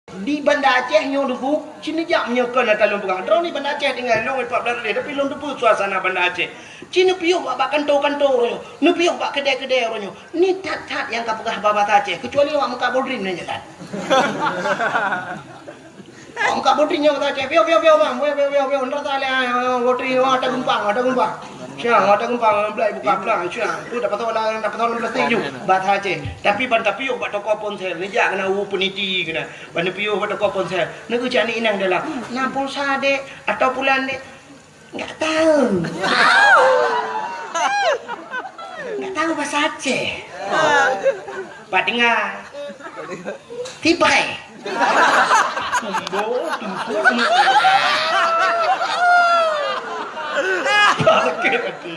Di Banda Aceh nyo debu cina jak menyokan atalung perang drone ni Banda Aceh tinggal long 14 dia tapi long debu suasana Banda Aceh cina piuh bak kantor-kantor ro nu piuh bak kedai-kedai ro ni tat-tat yang kapegah babat Aceh kecuali awak muka bodrin ni jalan muka bodrin nyo kata Aceh piuh bang piuh ndra tale bodrin ada gempang Syah, ada gempang belai buka pelang. Syah, tu dapat tahu plastik ju. Bahasa Aceh. Tapi banta piuh bat toko ponsel. Ni jak kena peniti kena. Banta piuh bat toko ponsel. Nego cani inang dalam. Na pulsa dek atau bulan dek. Enggak tahu. Enggak tahu bahasa Aceh. Pak dengar. Tibai. Sakit hati.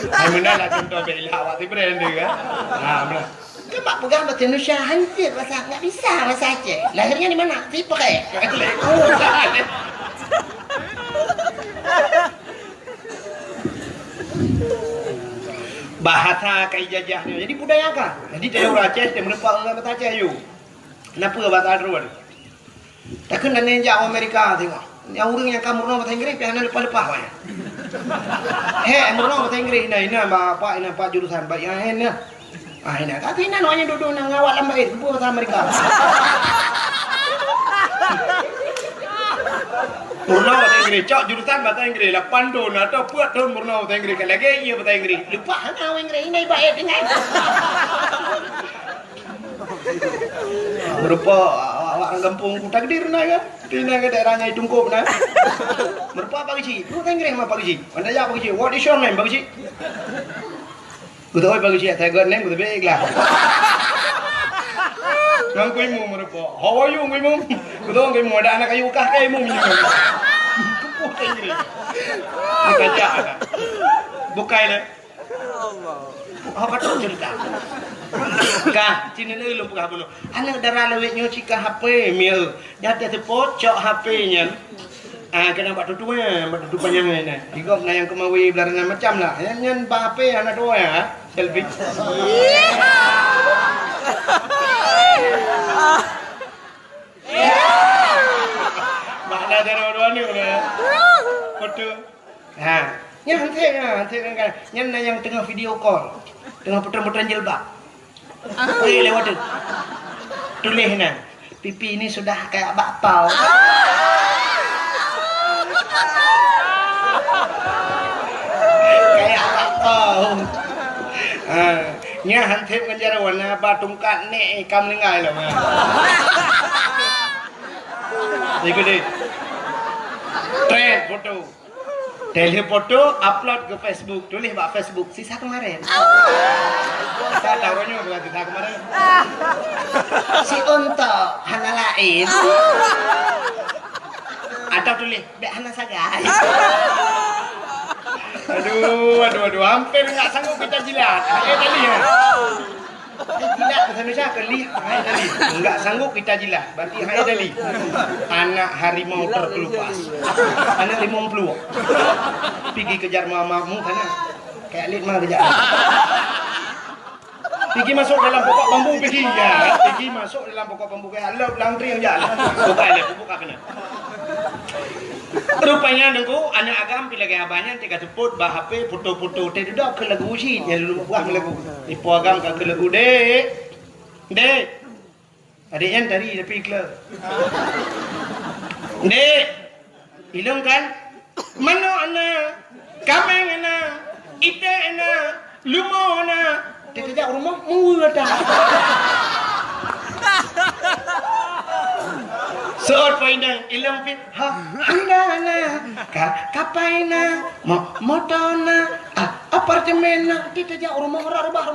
Hai mana lah contoh bela awak tu brand dia kan. Benar. Kan mak pegang bahasa Indonesia hancur bahasa enggak bisa bahasa Aceh. Lahirnya di mana? Tipai. Bahasa kai jajahnya. Jadi budaya kan. Jadi dia orang Aceh dia menempat orang bahasa Aceh you. Kenapa bahasa Arab? Takkan dan nenjak Amerika tengok. Yang orang yang kamu bahasa Inggeris pian lepas-lepas banyak. Murno bahasa Inggeris ini apa jurusan baik yang ini. Ini tapi namanya duduk nang awak lambat itu bahasa Amerika. Murno bahasa Inggeris, cok jurusan bahasa Inggeris, 8 tahun atau 4 tahun murno bahasa Inggeris lagi iya bahasa Inggeris. Lupa hang Inggeris ini baik dengan. Berupa awak kampung Kuta Gede renai kan? Di daerahnya Tungkup nah. Berupa apa sih? Lu kan Inggeris apa sih? Anda jawab apa sih? What is your name? Apa sih? Ku tahu apa sih? Saya name ku tahu lah. Yang kui mu berupa. How are you kui mu? Ku tahu kui mu ada anak kayu kah kai mu minyak. Kupuh Inggeris. Baca ada. Bukai lah. Apa tu cerita? Kah, cina ni lu buka bunuh. Anak darah lewat nyucikan HP mil. Nyata sepot cok HP-nya. Kena buat tutunya, buat tutupannya ni. Ikut na yang kemawi belaran macam lah. Yang HP anak dua ya, selfie. Mana darah dua ni orang. Foto. Yang henti kan. Yang tengah video call, tengah putar-putar jilbab. Lewat tu. Tulis ni. Pipi ini sudah kayak bakpao. Kayak bakpao. Nya hantip kan jara warna batungkat ni kam lengai lah. Ikut deh. Trend foto. Tele foto upload ke Facebook. Tulis bak Facebook sisa kemarin. Saya taruhnya bukan kita kemarin. Si untuk hana lain. Atau tulis dek hana sagai. Aduh, hampir enggak sanggup kita jilat. Tadi ya. Jilat bahasa Indonesia kelih hai tadi. Enggak sanggup kita jilat. Berarti hai tadi. Anak harimau terkelupas. Anak limau peluang. Pergi kejar mamamu sana. Kayak lit mah kejar. Pergi masuk dalam pokok bambu pergi ya. Pergi masuk dalam pokok bambu kayak laut langtri yang jalan. Buka kena. Rupanya dengku anak agam pilih gaya banyak tiga teput bah HP foto-foto teh duduk ke lagu sih ya dulu buah lagu. Ipu agam ke lagu dek. Adiknya tadi tapi klub. Dek. Ilung kan? Mano anak? Kameng anak? Ite anak? Lumo anak? Tidak rumah mula dah. Soal painang ilang fit handana kapaina motona apartemen kita jauh rumah rumah